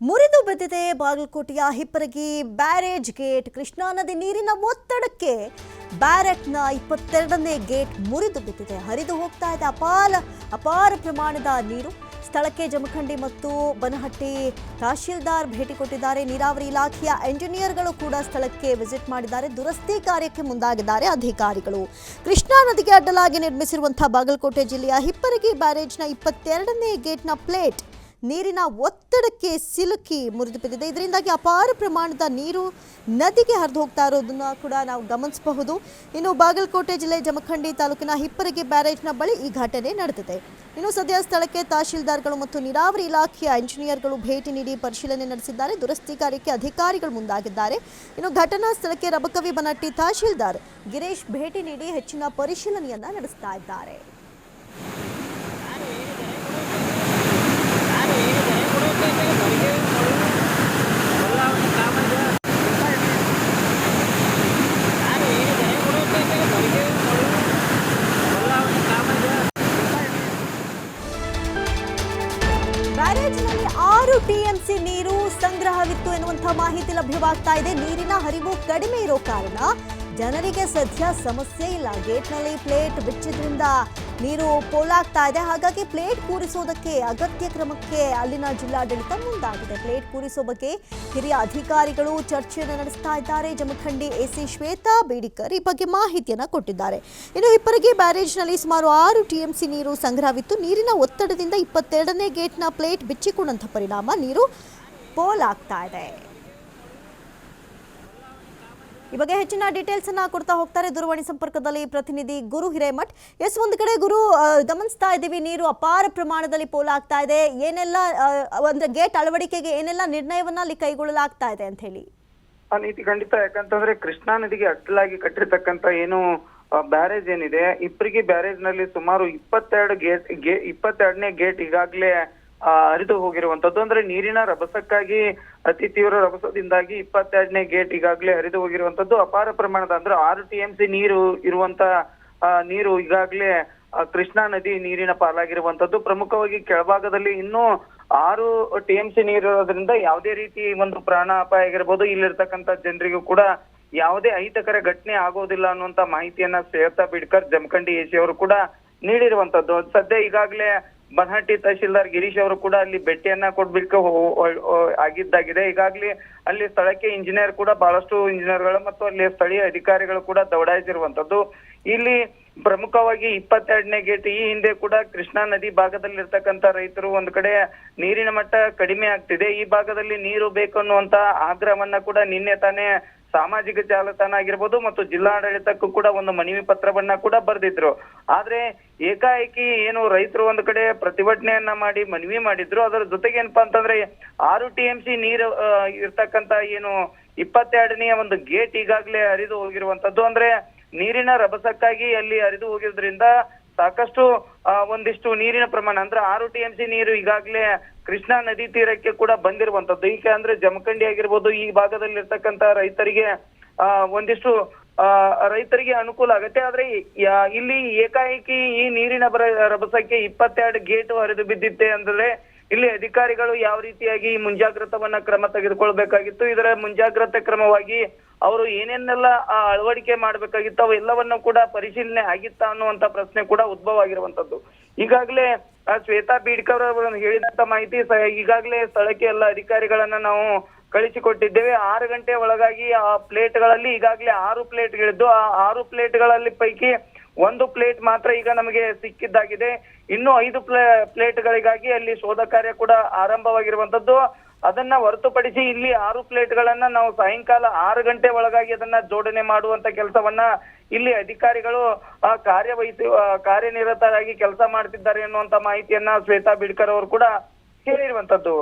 ಮುರಿದು ಬಿದ್ದಿದೆ ಬಾಗಲಕೋಟೆಯ ಹಿಪ್ಪರಗಿ ಬ್ಯಾರೇಜ್ ಗೇಟ್. ಕೃಷ್ಣಾ ನದಿ ನೀರಿನ ಒತ್ತಡಕ್ಕೆ ಬ್ಯಾರೆಕ್ನ 22ನೇ ಗೇಟ್ ಮುರಿದು ಬಿದ್ದಿದೆ. ಹರಿದು ಹೋಗ್ತಾ ಇದೆ ಅಪಾರ ಪ್ರಮಾಣದ ನೀರು. ಸ್ಥಳಕ್ಕೆ ಜಮಖಂಡಿ ಮತ್ತು ಬನಹಟ್ಟಿ ತಹಶೀಲ್ದಾರ್ ಭೇಟಿ ಕೊಟ್ಟಿದ್ದಾರೆ. ನೀರಾವರಿ ಇಲಾಖೆಯ ಎಂಜಿನಿಯರ್ಗಳು ಕೂಡ ಸ್ಥಳಕ್ಕೆ ವಿಸಿಟ್ ಮಾಡಿದ್ದಾರೆ. ದುರಸ್ತಿ ಕಾರ್ಯಕ್ಕೆ ಮುಂದಾಗಿದ್ದಾರೆ ಅಧಿಕಾರಿಗಳು. ಕೃಷ್ಣಾ ನದಿಗೆ ಅಡ್ಡಲಾಗಿ ನಿರ್ಮಿಸಿರುವಂತಹ ಬಾಗಲಕೋಟೆ ಜಿಲ್ಲೆಯ ಹಿಪ್ಪರಗಿ ಬ್ಯಾರೇಜ್ನ 22ನೇ ಗೇಟ್ನ ಪ್ಲೇಟ್ ನೀರಿನ ಒತ್ತಡಕ್ಕೆ ಸಿಲುಕಿ ಮುರಿದು ಬಿದ್ದಿದೆ. ಇದರಿಂದಾಗಿ ಅಪಾರ ಪ್ರಮಾಣದ ನೀರು ನದಿಗೆ ಹರಿದು ಹೋಗ್ತಾ ಇರೋದನ್ನ ಕೂಡ ನಾವು ಗಮನಿಸಬಹುದು. ಇನ್ನು ಬಾಗಲಕೋಟೆ ಜಿಲ್ಲೆ ಜಮಖಂಡಿ ತಾಲೂಕಿನ ಹಿಪ್ಪರಗಿ ಬ್ಯಾರೇಜ್ನ ಬಳಿ ಈ ಘಟನೆ ನಡೆದಿದೆ. ಇನ್ನು ಸದ್ಯ ಸ್ಥಳಕ್ಕೆ ತಹಶೀಲ್ದಾರ್ಗಳು ಮತ್ತು ನೀರಾವರಿ ಇಲಾಖೆಯ ಇಂಜಿನಿಯರ್ಗಳು ಭೇಟಿ ನೀಡಿ ಪರಿಶೀಲನೆ ನಡೆಸಿದ್ದಾರೆ. ದುರಸ್ತಿ ಕಾರ್ಯಕ್ಕೆ ಅಧಿಕಾರಿಗಳು ಮುಂದಾಗಿದ್ದಾರೆ. ಇನ್ನು ಘಟನಾ ಸ್ಥಳಕ್ಕೆ ರಬಕವಿ ಬನಹಟ್ಟಿ ತಹಶೀಲ್ದಾರ್ ಗಿರೀಶ್ ಭೇಟಿ ನೀಡಿ ಹೆಚ್ಚಿನ ಪರಿಶೀಲನೆಯನ್ನ ನಡೆಸ್ತಾ ಇದ್ದಾರೆ. ಬ್ಯಾರೇಜ್ನಲ್ಲಿ 6 ಟಿಎಂಸಿ ನೀರು ಸಂಗ್ರಹವಿತ್ತು ಎನ್ನುವಂತಹ ಮಾಹಿತಿ ಲಭ್ಯವಾಗ್ತಾ ಇದೆ. ನೀರಿನ ಹರಿವು ಕಡಿಮೆ ಇರೋ ಕಾರಣ ಜನರಿಗೆ ಸದ್ಯ ಸಮಸ್ಯೆ ಇಲ್ಲ. ಗೇಟ್ನಲ್ಲಿ ಪ್ಲೇಟ್ ಬಿಚ್ಚಿದ್ರಿಂದ ನೀರು ಪೋಲಾಗ್ತಾ ಇದೆ. ಹಾಗಾಗಿ ಪ್ಲೇಟ್ ಕೂರಿಸೋದಕ್ಕೆ ಅಗತ್ಯ ಕ್ರಮಕ್ಕೆ ಅಲ್ಲಿನ ಜಿಲ್ಲಾಡಳಿತ ಮುಂದಾಗಿದೆ. ಪ್ಲೇಟ್ ಕೂರಿಸೋ ಬಗ್ಗೆ ಹಿರಿಯ ಅಧಿಕಾರಿಗಳು ಚರ್ಚೆಯನ್ನು ನಡೆಸ್ತಾ ಇದ್ದಾರೆ. ಜಮಖಂಡಿ ಎಸಿ ಶ್ವೇತಾ ಬೇಡಿಕರ್ ಈ ಬಗ್ಗೆ ಮಾಹಿತಿಯನ್ನು ಕೊಟ್ಟಿದ್ದಾರೆ. ಇನ್ನು ಹಿಪ್ಪರಗಿ ಬ್ಯಾರೇಜ್ನಲ್ಲಿ ಸುಮಾರು 6 ಟಿಎಂಸಿ ನೀರು ಸಂಗ್ರಹವಿತ್ತು. ನೀರಿನ ಒತ್ತಡದಿಂದ 22ನೇ ಗೇಟ್ನ ಪ್ಲೇಟ್ ಬಿಚ್ಚಿಕೊಂಡಂಥ ಪರಿಣಾಮ ನೀರು ಪೋಲಾಗ್ತಾ ಇದೆ. ಈ ಬಗ್ಗೆ ಹೆಚ್ಚಿನ ಡೀಟೇಲ್ಸ್ ಅನ್ನ ಕೊಡ್ತಾ ಹೋಗ್ತಾರೆ ದೂರವಾಣಿ ಸಂಪರ್ಕದಲ್ಲಿ ಪ್ರತಿನಿಧಿ ಗುರು ಹಿರೇಮಠ್. ಒಂದು ಕಡೆ ಗುರು, ಗಮನಿಸ್ತಾ ಇದ್ದೀವಿ ನೀರು ಅಪಾರ ಪ್ರಮಾಣದಲ್ಲಿ ಪೋಲಾಗ್ತಾ ಇದೆ. ಏನೆಲ್ಲ ಒಂದು ಗೇಟ್ ಅಳವಡಿಕೆಗೆ ಏನೆಲ್ಲ ನಿರ್ಣಯವನ್ನ ಅಲ್ಲಿ ಕೈಗೊಳ್ಳಲಾಗ್ತಾ ಇದೆ ಅಂತ ಹೇಳಿ? ನೀತಿ ಖಂಡಿತ. ಯಾಕಂತಂದ್ರೆ ಕೃಷ್ಣಾ ನದಿಗೆ ಅಡ್ಡಲಾಗಿ ಕಟ್ಟಿರ್ತಕ್ಕಂತ ಏನು ಬ್ಯಾರೇಜ್ ಏನಿದೆ, ಹಿಪ್ಪರಗಿ ಬ್ಯಾರೇಜ್ ನಲ್ಲಿ ಸುಮಾರು 22ನೇ ಗೇಟ್ ಈಗಾಗಲೇ ಹರಿದು ಹೋಗಿರುವಂತದ್ದು. ಅಂದ್ರೆ ನೀರಿನ ರಭಸಕ್ಕಾಗಿ ಅತಿ ತೀವ್ರ ರಭಸದಿಂದಾಗಿ 22ನೇ ಗೇಟ್ ಈಗಾಗಲೇ ಹರಿದು ಹೋಗಿರುವಂತದ್ದು. ಅಪಾರ ಪ್ರಮಾಣದ ಅಂದ್ರೆ 6 ಟಿಎಂಸಿ ನೀರು ಇರುವಂತ ನೀರು ಈಗಾಗಲೇ ಕೃಷ್ಣಾ ನದಿ ನೀರಿನ ಪಾಲಾಗಿರುವಂತದ್ದು. ಪ್ರಮುಖವಾಗಿ ಕೆಳಭಾಗದಲ್ಲಿ ಇನ್ನೂ 6 ಟಿಎಂಸಿ ನೀರು ಇರೋದ್ರಿಂದ ಯಾವುದೇ ರೀತಿ ಒಂದು ಪ್ರಾಣ ಅಪಾಯ ಆಗಿರ್ಬೋದು, ಇಲ್ಲಿರ್ತಕ್ಕಂಥ ಜನರಿಗೂ ಕೂಡ ಯಾವುದೇ ಅಹಿತಕರ ಘಟನೆ ಆಗೋದಿಲ್ಲ ಅನ್ನುವಂತ ಮಾಹಿತಿಯನ್ನ ಶ್ವೇತಾ ಬೇಡಿಕರ್ ಜಮಖಂಡಿ ಎಸಿ ಅವರು ಕೂಡ ನೀಡಿರುವಂತದ್ದು. ಸದ್ಯ ಈಗಾಗಲೇ ಬನಹಟ್ಟಿ ತಹಶೀಲ್ದಾರ್ ಗಿರೀಶ್ ಅವರು ಕೂಡ ಅಲ್ಲಿ ಭೇಟಿಯನ್ನ ಕೊಡ್ಬೇಕು ಆಗಿದ್ದಾಗಿದೆ. ಈಗಾಗಲೇ ಅಲ್ಲಿ ಸ್ಥಳಕ್ಕೆ ಇಂಜಿನಿಯರ್ ಕೂಡ ಬಹಳಷ್ಟು ಇಂಜಿನಿಯರ್ಗಳು ಮತ್ತು ಅಲ್ಲಿ ಸ್ಥಳೀಯ ಅಧಿಕಾರಿಗಳು ಕೂಡ ದೌಡಾಯಿಸಿರುವಂತದ್ದು. ಇಲ್ಲಿ ಪ್ರಮುಖವಾಗಿ 22ನೇ ಗೇಟ್ ಈ ಹಿಂದೆ ಕೂಡ ಕೃಷ್ಣಾ ನದಿ ಭಾಗದಲ್ಲಿ ಇರ್ತಕ್ಕಂಥ ರೈತರು ಒಂದು ಕಡೆ ನೀರಿನ ಮಟ್ಟ ಕಡಿಮೆ ಆಗ್ತಿದೆ, ಈ ಭಾಗದಲ್ಲಿ ನೀರು ಬೇಕು ಅನ್ನುವಂತ ಆಗ್ರಹವನ್ನ ಕೂಡ ನಿನ್ನೆ ತಾನೇ ಸಾಮಾಜಿಕ ಜಾಲತಾಣ ಆಗಿರ್ಬೋದು ಮತ್ತು ಜಿಲ್ಲಾಡಳಿತಕ್ಕೂ ಕೂಡ ಒಂದು ಮನವಿ ಪತ್ರವನ್ನ ಕೂಡ ಬರೆದಿದ್ರು. ಆದ್ರೆ ಏಕಾಏಕಿ ಏನು ರೈತರು ಒಂದು ಕಡೆ ಪ್ರತಿಭಟನೆಯನ್ನ ಮಾಡಿ ಮನವಿ ಮಾಡಿದ್ರು. ಅದರ ಜೊತೆಗೆ ಏನಪ್ಪಾ ಅಂತಂದ್ರೆ 6 ಟಿಎಂಸಿ ನೀರು ಇರ್ತಕ್ಕಂತ ಏನು 22ನೇ ಒಂದು ಗೇಟ್ ಈಗಾಗಲೇ ಹರಿದು ಹೋಗಿರುವಂತದ್ದು. ಅಂದ್ರೆ ನೀರಿನ ರಭಸಕ್ಕಾಗಿ ಅಲ್ಲಿ ಹರಿದು ಹೋಗಿರೋದ್ರಿಂದ ಸಾಕಷ್ಟು ಒಂದಿಷ್ಟು ನೀರಿನ ಪ್ರಮಾಣ ಅಂದ್ರೆ 6 ಟಿಎಂಸಿ ನೀರು ಈಗಾಗಲೇ ಕೃಷ್ಣಾ ನದಿ ತೀರಕ್ಕೆ ಕೂಡ ಬಂದಿರುವಂತದ್ದು. ಈಗ ಅಂದ್ರೆ ಜಮಖಂಡಿ ಆಗಿರ್ಬೋದು, ಈ ಭಾಗದಲ್ಲಿ ಇರ್ತಕ್ಕಂತ ರೈತರಿಗೆ ಒಂದಿಷ್ಟು ರೈತರಿಗೆ ಅನುಕೂಲ ಆಗುತ್ತೆ. ಆದ್ರೆ ಇಲ್ಲಿ ಏಕಾಏಕಿ ಈ ನೀರಿನ ರಭಸಕ್ಕೆ 22 ಗೇಟ್ ಹರಿದು ಬಿದ್ದಿತ್ತೆ ಅಂದ್ರೆ ಇಲ್ಲಿ ಅಧಿಕಾರಿಗಳು ಯಾವ ರೀತಿಯಾಗಿ ಮುಂಜಾಗ್ರತವನ್ನ ಕ್ರಮ ತೆಗೆದುಕೊಳ್ಬೇಕಾಗಿತ್ತು, ಇದರ ಮುಂಜಾಗ್ರತೆ ಕ್ರಮವಾಗಿ ಅವರು ಏನೇನೆಲ್ಲ ಅಳವಡಿಕೆ ಮಾಡ್ಬೇಕಾಗಿತ್ತು ಅವೆಲ್ಲವನ್ನ ಕೂಡ ಪರಿಶೀಲನೆ ಆಗಿತ್ತಾ ಅನ್ನುವಂತ ಪ್ರಶ್ನೆ ಕೂಡ ಉದ್ಭವ ಆಗಿರುವಂತದ್ದು. ಈಗಾಗಲೇ ಶ್ವೇತಾ ಬೇಡಿಕರ್ ಅವರು ಹೇಳಿದಂತ ಮಾಹಿತಿ, ಈಗಾಗಲೇ ಸ್ಥಳಕ್ಕೆ ಎಲ್ಲ ಅಧಿಕಾರಿಗಳನ್ನ ನಾವು ಕಳಿಸಿಕೊಟ್ಟಿದ್ದೇವೆ. 6 ಗಂಟೆ ಒಳಗಾಗಿ ಆ ಪ್ಲೇಟ್ಗಳಲ್ಲಿ ಈಗಾಗಲೇ 6 ಪ್ಲೇಟ್ಗಳಿದ್ದು, ಆ 6 ಪ್ಲೇಟ್ಗಳಲ್ಲಿ ಪೈಕಿ 1 ಪ್ಲೇಟ್ ಮಾತ್ರ ಈಗ ನಮಗೆ ಸಿಕ್ಕಿದ್ದಾಗಿದೆ. ಇನ್ನು 5 ಪ್ಲೇಟ್ಗಳಿಗಾಗಿ ಅಲ್ಲಿ ಶೋಧ ಕಾರ್ಯ ಕೂಡ ಆರಂಭವಾಗಿರುವಂತದ್ದು. ಅದನ್ನ ಹೊರತುಪಡಿಸಿ ಇಲ್ಲಿ 6 ಪ್ಲೇಟ್ಗಳನ್ನ ನಾವು ಸಾಯಂಕಾಲ 6 ಗಂಟೆ ಒಳಗಾಗಿ ಅದನ್ನ ಜೋಡಣೆ ಮಾಡುವಂತ ಕೆಲಸವನ್ನ ಇಲ್ಲಿ ಅಧಿಕಾರಿಗಳು ಕಾರ್ಯನಿರತರಾಗಿ ಕೆಲಸ ಮಾಡ್ತಿದ್ದಾರೆ ಅನ್ನುವಂತ ಮಾಹಿತಿಯನ್ನ ಶ್ವೇತಾ ಬೇಡಿಕರ್ ಅವರು ಕೂಡ ಹೇಳಿರುವಂತದ್ದು.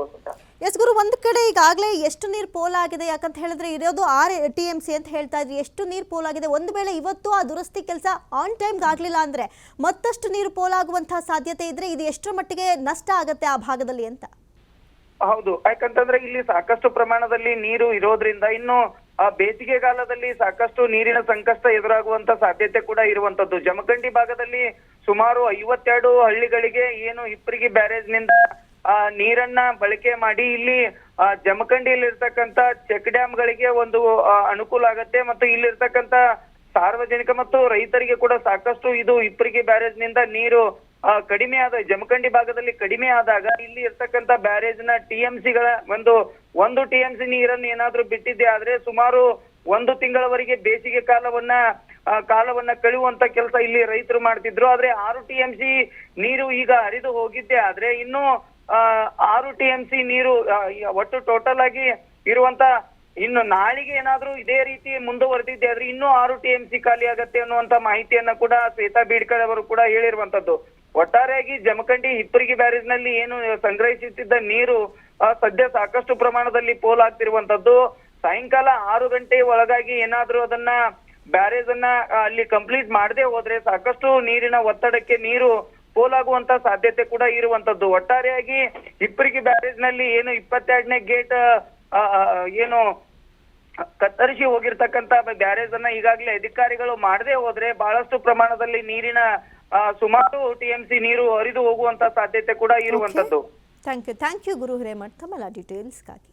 ಎಸ್ ಗುರು, ಒಂದು ಕಡೆ ಈಗಾಗಲೇ ಎಷ್ಟು ನೀರು ಪೋಲಾಗಿದೆ? ಯಾಕಂತ ಹೇಳಿದ್ರೆ ಇರೋದು 6 ಟಿಎಂಸಿ ಅಂತ ಹೇಳ್ತಾ ಇದ್ರಿ. ಎಷ್ಟು ನೀರು ಪೋಲಾಗಿದೆ? ಒಂದು ವೇಳೆ ಇವತ್ತು ಆ ದುರಸ್ತಿ ಕೆಲಸ ಆನ್ ಟೈಮ್ಗೆ ಆಗ್ಲಿಲ್ಲ ಅಂದ್ರೆ ಮತ್ತಷ್ಟು ನೀರು ಪೋಲಾಗುವಂತಹ ಸಾಧ್ಯತೆ ಇದ್ರೆ ಇದು ಎಷ್ಟರ ಮಟ್ಟಿಗೆ ನಷ್ಟ ಆಗತ್ತೆ ಆ ಭಾಗದಲ್ಲಿ ಅಂತ? ಹೌದು, ಯಾಕಂತಂದ್ರೆ ಇಲ್ಲಿ ಸಾಕಷ್ಟು ಪ್ರಮಾಣದಲ್ಲಿ ನೀರು ಇರೋದ್ರಿಂದ ಇನ್ನು ಬೇಸಿಗೆಗಾಲದಲ್ಲಿ ಸಾಕಷ್ಟು ನೀರಿನ ಸಂಕಷ್ಟ ಎದುರಾಗುವಂತ ಸಾಧ್ಯತೆ ಕೂಡ ಇರುವಂತದ್ದು. ಜಮಖಂಡಿ ಭಾಗದಲ್ಲಿ ಸುಮಾರು 52 ಹಳ್ಳಿಗಳಿಗೆ ಏನು ಹಿಪ್ಪರಗಿ ಬ್ಯಾರೇಜ್ ನಿಂದ ನೀರನ್ನ ಬಳಕೆ ಮಾಡಿ ಇಲ್ಲಿ ಜಮಖಂಡಿಯಲ್ಲಿರ್ತಕ್ಕಂಥ ಚೆಕ್ ಡ್ಯಾಂಗಳಿಗೆ ಒಂದು ಅನುಕೂಲ ಆಗತ್ತೆ ಮತ್ತು ಇಲ್ಲಿರ್ತಕ್ಕಂಥ ಸಾರ್ವಜನಿಕ ಮತ್ತು ರೈತರಿಗೆ ಕೂಡ ಸಾಕಷ್ಟು ಇದು ಹಿಪ್ಪರಗಿ ಬ್ಯಾರೇಜ್ ನಿಂದ ನೀರು ಕಡಿಮೆ ಆದ ಜಮಖಂಡಿ ಭಾಗದಲ್ಲಿ ಕಡಿಮೆ ಆದಾಗ ಇಲ್ಲಿ ಇರ್ತಕ್ಕಂಥ ಬ್ಯಾರೇಜ್ ನ ಟಿಎಂಸಿಗಳ ಒಂದು ಟಿಎಂಸಿ ನೀರನ್ನು ಏನಾದ್ರೂ ಬಿಟ್ಟಿದ್ದೆ ಆದ್ರೆ ಸುಮಾರು 1 ತಿಂಗಳವರೆಗೆ ಬೇಸಿಗೆ ಕಾಲವನ್ನ ಕಳೆಯುವಂತ ಕೆಲಸ ಇಲ್ಲಿ ರೈತರು ಮಾಡ್ತಿದ್ರು. ಆದ್ರೆ 6 ಟಿಎಂಸಿ ನೀರು ಈಗ ಹರಿದು ಹೋಗಿದ್ದೆ ಆದ್ರೆ ಇನ್ನು 6 ಟಿಎಂಸಿ ನೀರು ಒಟ್ಟು ಟೋಟಲ್ ಆಗಿ ಇರುವಂತ ಇನ್ನು ನಾಳೆಗೆ ಏನಾದ್ರೂ ಇದೇ ರೀತಿ ಮುಂದುವರೆದಿದ್ದೆ ಆದ್ರೆ ಇನ್ನೂ 6 ಟಿಎಂಸಿ ಖಾಲಿ ಆಗತ್ತೆ ಅನ್ನುವಂತ ಮಾಹಿತಿಯನ್ನ ಕೂಡ ಶ್ವೇತಾ ಬೀಡ್ಕರ್ ಅವರು ಕೂಡ ಹೇಳಿರುವಂತದ್ದು. ಒಟ್ಟಾರೆಯಾಗಿ ಜಮಖಂಡಿ ಹಿಪ್ಪರಗಿ ಬ್ಯಾರೇಜ್ ನಲ್ಲಿ ಏನು ಸಂಗ್ರಹಿಸುತ್ತಿದ್ದ ನೀರು ಸದ್ಯ ಸಾಕಷ್ಟು ಪ್ರಮಾಣದಲ್ಲಿ ಪೋಲಾಗ್ತಿರುವಂತದ್ದು. ಸಾಯಂಕಾಲ 6 ಗಂಟೆ ಒಳಗಾಗಿ ಏನಾದ್ರೂ ಅದನ್ನ ಬ್ಯಾರೇಜ್ ಅನ್ನ ಅಲ್ಲಿ ಕಂಪ್ಲೀಟ್ ಮಾಡದೆ ಹೋದ್ರೆ ಸಾಕಷ್ಟು ನೀರಿನ ಒತ್ತಡಕ್ಕೆ ನೀರು ಪೋಲಾಗುವಂತ ಸಾಧ್ಯತೆ ಕೂಡ ಇರುವಂತದ್ದು. ಒಟ್ಟಾರೆಯಾಗಿ ಹಿಪ್ಪರಗಿ ಬ್ಯಾರೇಜ್ ನಲ್ಲಿ ಏನು 22ನೇ ಗೇಟ್ ಏನು ಕತ್ತರಿಸಿ ಹೋಗಿರ್ತಕ್ಕಂತ ಬ್ಯಾರೇಜ್ ಅನ್ನ ಈಗಾಗಲೇ ಅಧಿಕಾರಿಗಳು ಮಾಡದೆ ಹೋದ್ರೆ ಬಹಳಷ್ಟು ಪ್ರಮಾಣದಲ್ಲಿ ನೀರಿನ ಸುಮಾರು ಟಿಎಂಸಿ ನೀರು ಹರಿದು ಹೋಗುವಂತ ಸಾಧ್ಯತೆ ಕೂಡ ಇರುವಂತದ್ದು. ಥ್ಯಾಂಕ್ ಯು ಗುರು ಹಿರೇಮಠ್ ತಮ್ಮೆಲ್ಲ ಡೀಟೇಲ್ಸ್ಗಾಗಿ.